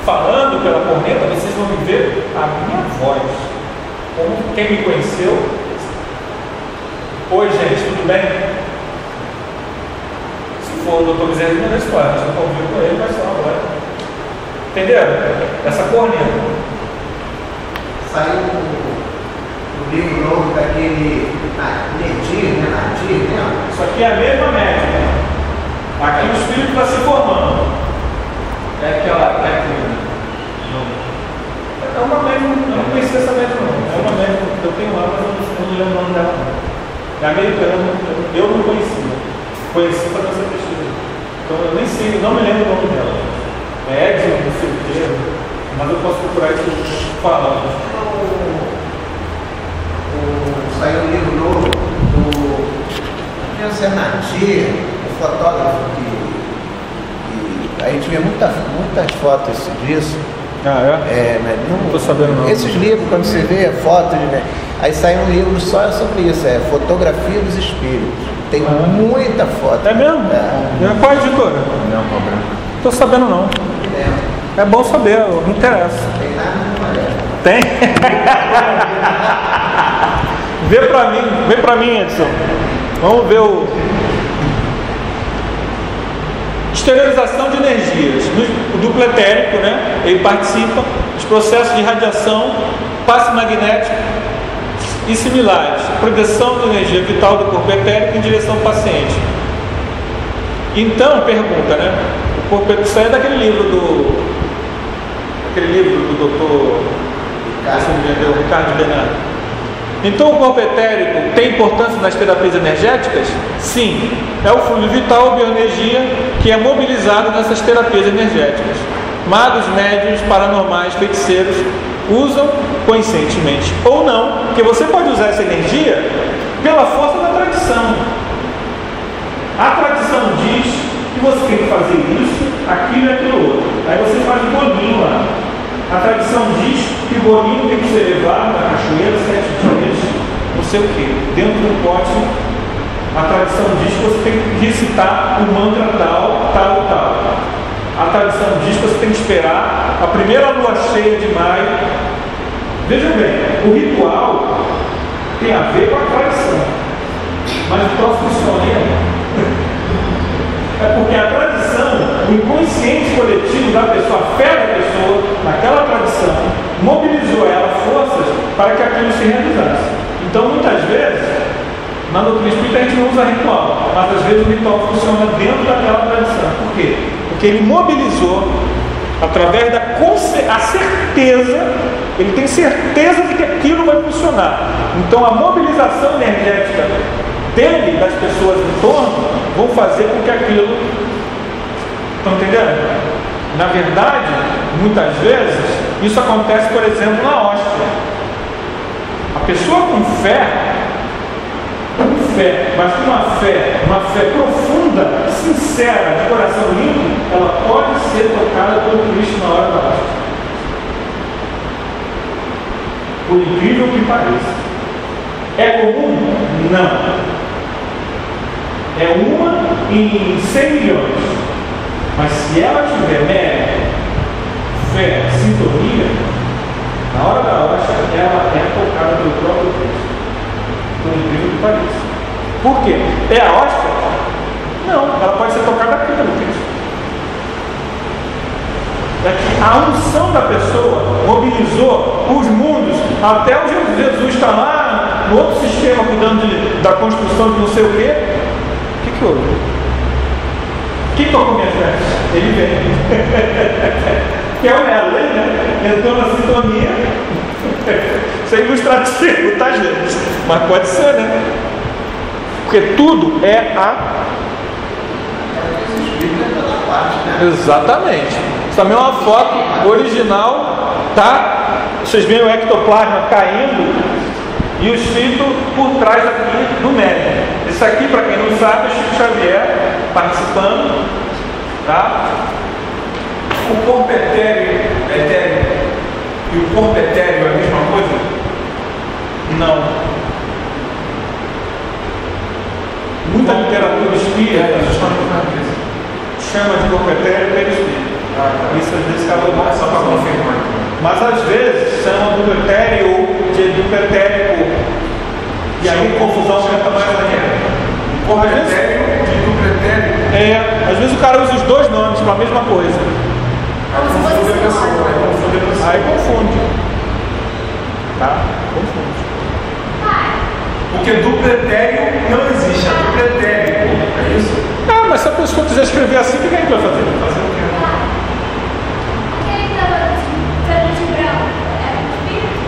falando pela corneta, vocês vão ver a minha voz. Como quem me conheceu. Oi, gente, tudo bem? Se for o Dr. Bezerra, não é história, se eu convivo com ele, vai ser uma voz. Entenderam? Essa corneta. Saiu o livro novo daquele Nadir, né? Isso aqui é a mesma média. Aqui o espírito está se formando. É aquela técnica. É uma média, eu não conhecia essa média não. É uma média, eu tenho lá, mas eu não lembro o nome dela não. É americana, eu não conhecia. Conheci para essa pesquisa. Então eu nem sei, não me lembro o nome dela. É Edson, não sei o que, mas eu posso procurar isso falando. Saiu um livro novo do Nadir, o fotógrafo que a gente vê muitas fotos disso. Ah, é? Mas não estou sabendo não. Esses livros, quando você vê fotos, né? Aí sai um livro só sobre isso, é Fotografia dos Espíritos. Tem muita foto. É mesmo? É. Qual editora? Não, problema. Estou sabendo não. É bom saber, não interessa. Tem nada. Tem? Vê pra mim, Edson. Vamos ver o... Esterilização de energias. O duplo etérico, né? Ele participa dos processos de radiação, passe magnético e similares. Proteção da energia vital do corpo etérico em direção ao paciente. Então, pergunta, né? O corpo etérico, isso aí é daquele livro do doutor Ricardo Bernardo. Então o corpo etérico tem importância nas terapias energéticas? Sim, é o fluido vital, bioenergia, que é mobilizado nessas terapias energéticas. Magos, médiuns, paranormais, feiticeiros usam conscientemente ou não, porque você pode usar essa energia pela força da tradição. A tradição diz que você tem que fazer isso, aquilo e aquilo outro. Aí você faz um bolinho lá. A tradição diz que o bolinho tem que ser levado na cachoeira 7 dias, não sei o que, dentro do pote. A tradição diz que você tem que recitar o mantra tal. A tradição diz que você tem que esperar a primeira lua cheia de maio. Veja bem, o ritual tem a ver com a tradição, mas o próximo funciona aí. É porque a tradição, o inconsciente coletivo da pessoa, a fé da pessoa, naquela tradição, mobilizou ela forças para que aquilo se realizasse. Então, muitas vezes, na doutrina espírita a gente não usa ritual, mas às vezes o ritual funciona dentro daquela tradição. Por quê? Porque ele mobilizou, através da certeza, ele tem certeza de que aquilo vai funcionar. Então, a mobilização energética dele, das pessoas em torno, vão fazer com que aquilo... Estão entendendo? Na verdade, muitas vezes, isso acontece, por exemplo, na hóstia. A pessoa com fé, mas com uma fé profunda, sincera, de coração limpo, ela pode ser tocada por Cristo na hora da hóstia. Por incrível que pareça. É comum? Não. É uma em 100 milhões. Mas se ela tiver mérito, fé, sintonia, na hora da hóstia, ela é tocada pelo próprio Cristo. Por incrível que pareça. Por quê? É a hóstia? Não, ela pode ser tocada aqui pelo Cristo. É que a unção da pessoa mobilizou os mundos, até o Jesus está lá no outro sistema cuidando da construção de não sei o quê. O que houve? Quem tocou minha fé? Ele vem. Que é o lei, né? Entrou na sintonia. Isso é ilustrativo, tá, gente? Mas pode ser, né? Porque tudo é a... Exatamente. Isso também é uma foto original, tá? Vocês veem o ectoplasma caindo e o espírito por trás aqui do médium. Isso aqui, para quem não sabe, é Chico Xavier participando, tá? O corpo etéreo e o corpo etéreo é a mesma coisa? Não. Muita literatura espírita chama de corpo etéreo e perispírito. Isso às vezes acaba mais só para confirmar. Mas às vezes chama do etéreo de duplo etérico. E aí a confusão fica mais ainda. Corpo etéreo de duplo etérico. Às vezes o cara usa os dois nomes para a mesma coisa. Aí confunde. Tá? Confunde. Porque duplo etéreo não existe, é duplo etérico. É isso? Mas se a pessoa quiser escrever assim, o que a gente vai fazer? Fazer o quê?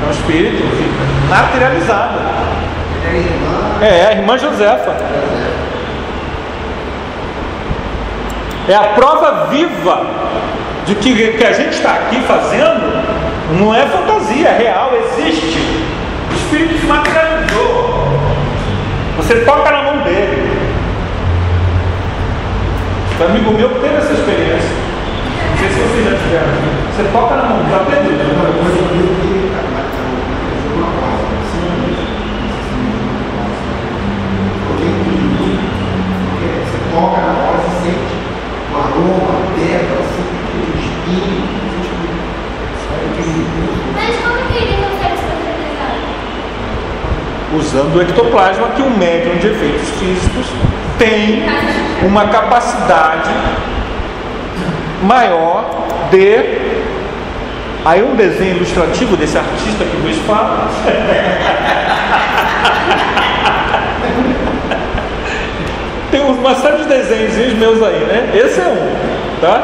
É um espírito materializado. É a irmã Josefa. É a prova viva de que o que a gente está aqui fazendo não é fantasia, é real, existe. O espírito se materializou. Você toca na mão dele. Um amigo meu teve essa experiência. Não sei se vocês já tiveram. Você toca na mão, já teve. Você toca na hora, você sente o aroma, a terra, o espinho. Mas como que ele consegue se materializar? Usando o ectoplasma, que o médium de efeitos físicos tem uma capacidade maior de... Aí um desenho ilustrativo desse artista que vos fala. Tem uma série de desenhos meus aí, né? Esse é um, tá?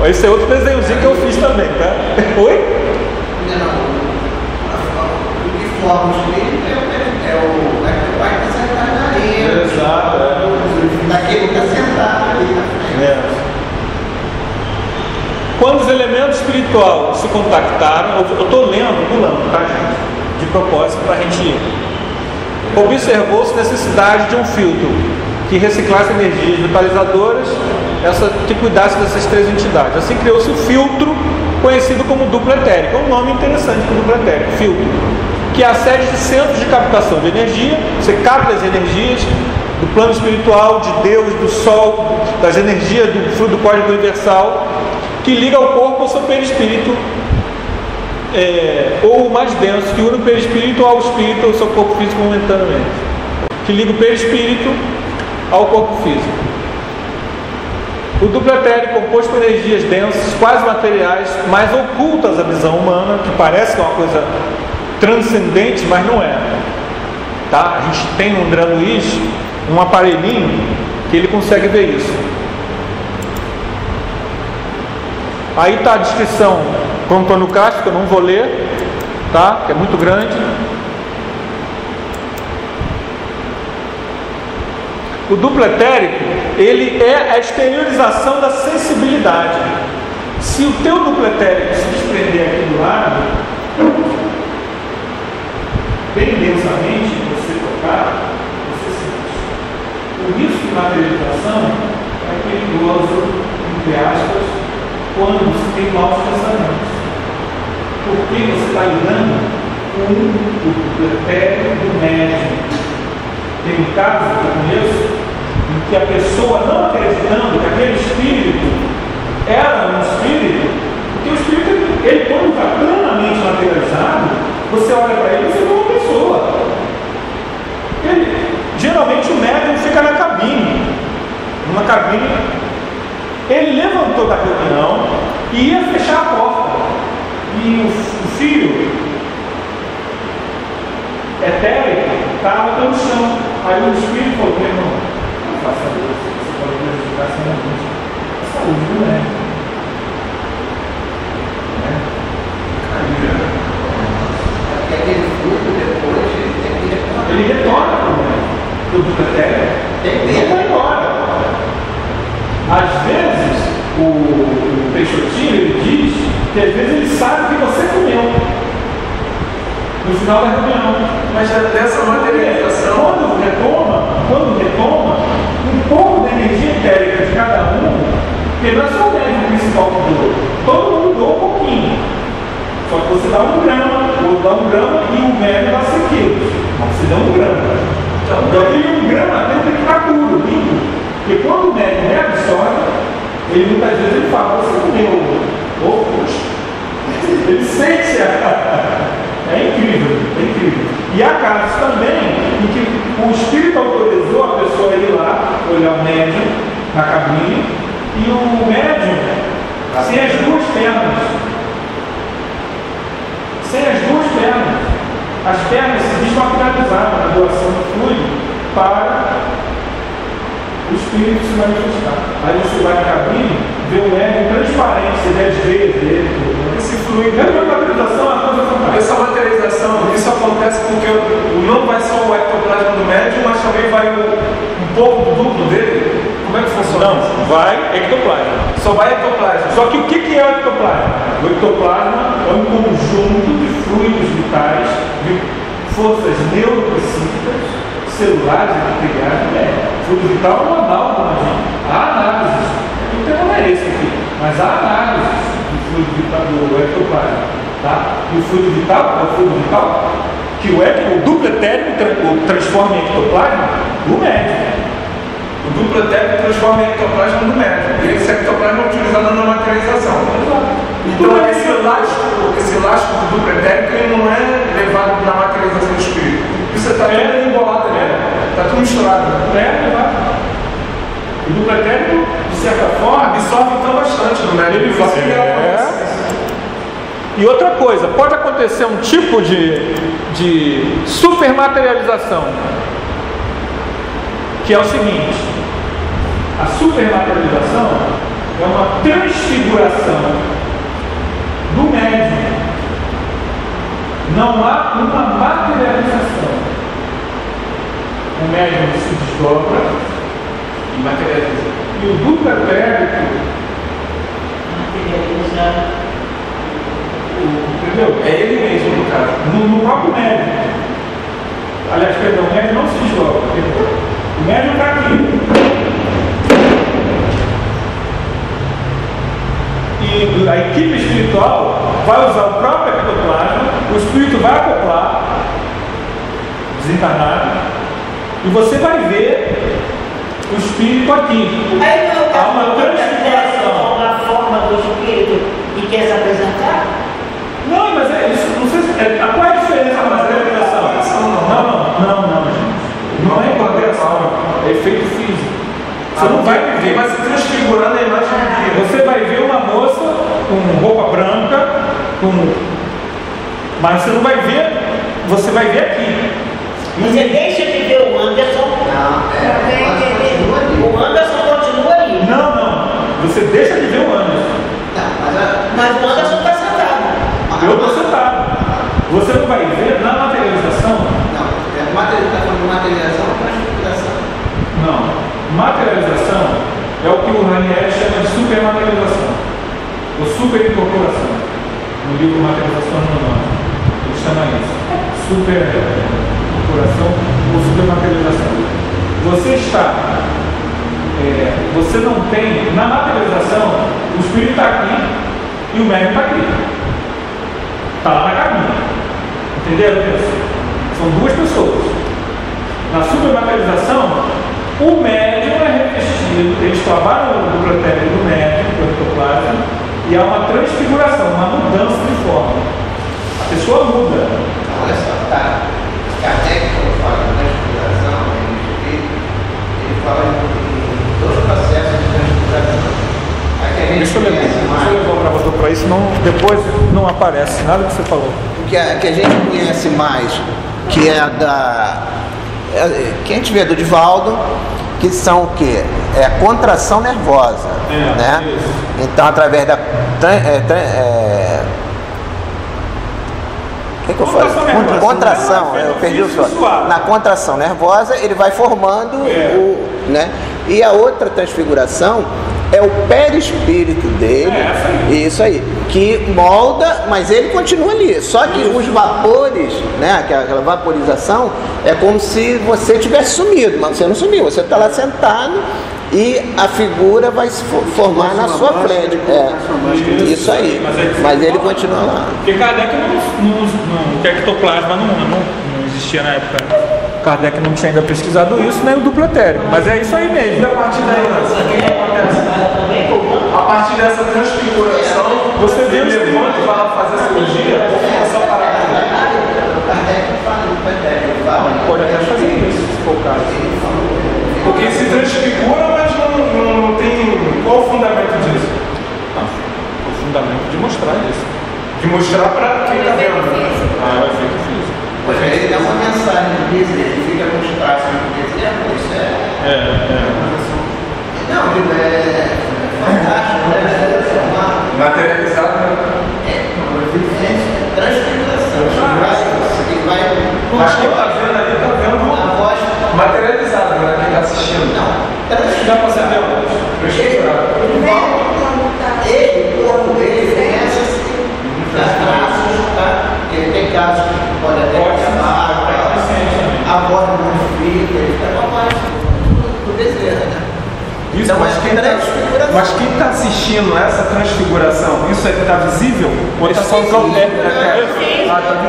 Esse é outro desenhozinho que eu fiz também, tá? Oi? O que forma o espírito é o pai que está sentado na areia. Exato. Daquele que está sentado ali na frente. Quando os elementos espirituais se contactaram, eu estou lendo, pulando, tá, gente? De propósito, para a gente ir. Observou-se necessidade de um filtro que reciclasse energias vitalizadoras, que cuidasse dessas três entidades. Assim criou-se o filtro, conhecido como duplo etérico. É um nome interessante para o duplo etérico, filtro, que é a sede de centros de captação de energia. Você capta as energias do plano espiritual, de Deus, do Sol, das energias do fluido cósmico universal, que liga ao corpo ao seu perispírito, ou o mais denso, que une o perispírito ao espírito, ao seu corpo físico momentaneamente, que liga o perispírito ao corpo físico. O duplo etérico, composto por energias densas, quase materiais, mais ocultas à visão humana, que parece que é uma coisa transcendente, mas não é. Tá? A gente tem no André Luiz um aparelhinho que ele consegue ver isso. Aí está a descrição com Antônio Castro, que eu não vou ler, tá? Que é muito grande. O duplo etérico, ele é a exteriorização da sensibilidade. Se o teu duplo etérico se desprender aqui do lado, bem densamente, você tocar, você sente. O risco de materialização é perigoso, entre aspas, quando você tem maus pensamentos. Porque você está lidando com o duplo etérico do médium. Tem um caso que eu conheço em que a pessoa, não acreditando que aquele espírito era um espírito, porque o espírito, ele quando está plenamente materializado, você olha para ele e você vê uma pessoa. Geralmente o médium fica na cabine, numa cabine. Ele levantou da reunião e ia fechar a porta. E o filho etérico estava pelo chão. Aí o espírito falou: irmão, não faça isso, você pode prejudicar seriamente a saúde do médico. Porque aquele fruto depois ele retorna para o médico. O duplo etérico ele vai embora. Às vezes, o Peixotinho ele diz que às vezes ele sabe o que você comeu no final da reunião. Mas dessa materialização, quando retoma, um pouco da energia etérica de cada um, porque não é só o médico principal que doa, todo mundo doa um pouquinho. Só que você dá 1 grama, o outro dá 1 grama e o médico dá 100 quilos. Você dá 1 grama. Então aquele 1 grama tem que ficar puro, limpo. Porque quando o médico reabsorve, ele muitas vezes ele fala: você comeu ovo? Ele sente é incrível, é incrível. E há casos também em que o espírito autorizou a pessoa a ir lá, olhar o médium na cabine, e o médium sem as 2 pernas. Sem as 2 pernas. As pernas se desmaterializaram na doação do fluido para o espírito se manifestar. Aí você vai na cabine, vê o médium transparente, você vê as veias dele. esse fluido, É uma materialização, uma coisa fantástica. essa materialização, isso acontece porque não vai só o ectoplasma do médium, mas também vai um pouco do duplo dele. Como é que funciona? Não, vai ectoplasma. Só vai ectoplasma. Só que o que é o ectoplasma? O ectoplasma é um conjunto de fluidos vitais, de forças neuropsíquicas, celulares e epiteliais. Fluido vital é uma análise. Há análises. O tema não é esse aqui, mas há análises do fluido vital do ectoplasma. Tá? E o fluido vital é o fluido vital que o duplo etérico transforma em ectoplasma do médium. O duplo etérico transforma em ectoplasma no médium. E esse ectoplasma é utilizado na materialização. Então esse elástico do duplo etérico ele não é levado na materialização do espírito. Isso está tudo embolado ali. Está tudo misturado. O duplo etérico, de certa forma, Absorve então bastante no médium. ele vai. E outra coisa, pode acontecer um tipo de supermaterialização, que é o seguinte: a supermaterialização é uma transfiguração do médium. Não há uma materialização. O médium se desdobra E materializa. e o duplo etérico, Materializa. entendeu? É ele mesmo, no caso. No próprio médium. Aliás, perdão, o médium não se desdobra. O médium está aqui. E a equipe espiritual vai usar o próprio ectoplasma, o espírito vai acoplar, desencarnado, e você vai ver o espírito aqui. Aí não Há uma transfiguração. a forma do espírito e quer se apresentar? Não, mas é isso. Não sei se. Qual é a diferença da materialização? Não, gente. Não é incorporação, é efeito físico. Você não vai ver. Vai se transfigurando a imagem do dia. Você vai ver uma moça com roupa branca, mas você não vai ver. Você vai ver aqui. Você deixa de ver o Anderson. O Anderson continua ali. Não. Você deixa de ver o Anderson. Mas o Anderson está sentado. Eu estou sentado. Você não vai ver na materialização? Não, está falando de materialização ou transfiguração? Não. o Ranieri chama de supermaterialização, ou superincorporação. No livro Materialização Harmoniosa, ele chama isso, superincorporação ou supermaterialização. Você não tem, na materialização, o espírito está aqui e o médium está aqui. Está lá na cabine. Entenderam isso? São duas pessoas. Na supermaterialização, o médium é revestido, eles trabalham no duplo etérico do médium, do ectoplasma, e há uma transfiguração, uma mudança de forma. A pessoa muda. Olha só, tá. Kardec, quando fala de transfiguração, ele fala em dois processos de transfiguração. Deixa eu levar o gravador para isso, senão depois não aparece nada que você falou. O que a gente conhece mais, que é que a gente vê do Divaldo, que são o quê? É a contração nervosa, né? Isso. Então, através da o que eu falo? Contração, eu perdi o som. Na contração nervosa, ele vai formando né? E a outra transfiguração é o perispírito dele, isso aí, que molda, mas ele continua ali. Só que os vapores, né, aquela vaporização, é como se você tivesse sumido, mas você não sumiu, você está lá sentado e a figura vai se formar na sua frente. Isso aí, mas ele continua lá. Porque Kardec o ectoplasma não existia na época. Kardec não tinha ainda pesquisado isso, nem o duplo etérico, mas é isso aí mesmo. E a partir daí, a partir dessa transfiguração, você vê o levante e vai lá fazer a cirurgia, ou fica só parado? Pode até fazer isso, se for o caso. Porque se transfigura, mas não tem. Qual o fundamento disso? O fundamento de mostrar isso. De mostrar para quem está vendo. O efeito físico. Ele dá uma mensagem de vida, ele fica com os traços de vida, isso não, é fantástico, né? Materializado, né? Transfiguração. Mas quem está vendo ali está vendo a voz materializado, né? Quem está assistindo. Não, Já você vê o transfigurado. Ele, o corpo dele, começa a se traços, tá? Porque ele tem casos que pode até chamar, a voz não modifica, ele fica com a voz do desejo, né? Isso, então, mas quem está assistindo essa transfiguração, isso está visível? Ou está só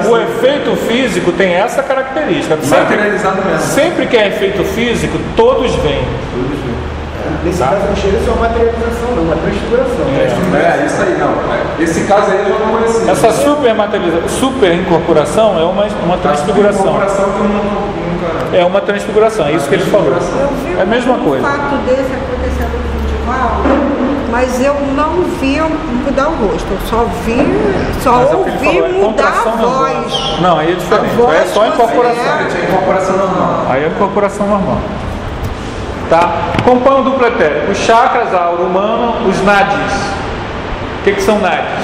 o efeito físico tem essa característica. Materializado mesmo. Sempre que é efeito físico, todos vêm. Nesse caso não chega a ser uma materialização, não, uma transfiguração. Isso aí não. Esse caso aí eu já não conheci. Essa super incorporação é uma transfiguração. É uma transfiguração, é isso que ele falou. É a mesma coisa. Um fato desse aconteceu no Divaldo, mas eu não vi mudar o rosto, eu só ouvi mudar a voz. Não, aí é diferente. Aí é só incorporação. Incorporação normal. Aí é incorporação normal. Tá? Compõe o duplo etérico. Os chakras, a aura humana, os nadis. O que são nadis?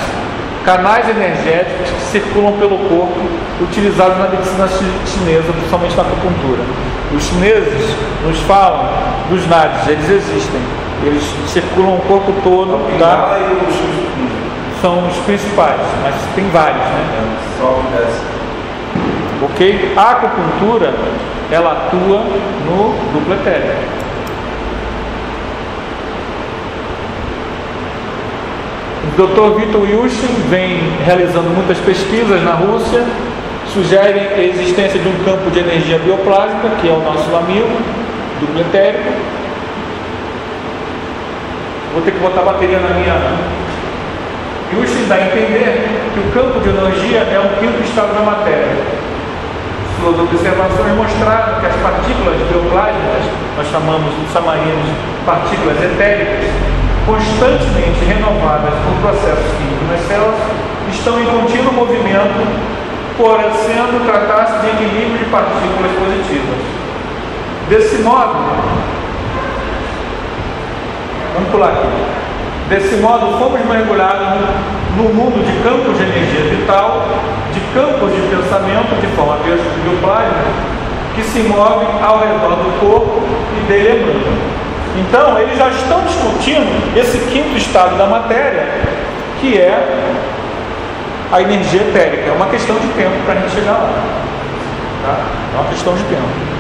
Canais energéticos que circulam pelo corpo, utilizados na medicina chinesa, principalmente na acupuntura. Os chineses nos falam dos nadis, eles existem. Eles circulam o corpo todo, tá? São os principais, mas tem vários, né? Ok? A acupuntura, ela atua no duplo etérico. O Dr. Viktor Yushchin vem realizando muitas pesquisas na Rússia, sugerem a existência de um campo de energia bioplásmica, que é o nosso amigo, duplo etérico. Vou ter que botar bateria na minha. Yushchin dá a entender que o campo de energia é um quinto estado da matéria. Suas observações mostraram que as partículas bioplásmicas, nós chamaríamos de partículas etéricas, constantemente renovadas por processos químicos nas células, estão em contínuo movimento, sendo tratar-se de equilíbrio de partículas positivas. Desse modo, vamos pular aqui. Desse modo, fomos mergulhados no mundo de campos de energia vital, de campos de pensamento de forma bioplásmica, que se movem ao redor do corpo e dele emana. Então, eles já estão discutindo esse quinto estado da matéria, que é a energia etérica. É uma questão de tempo para a gente chegar lá. Tá? É uma questão de tempo.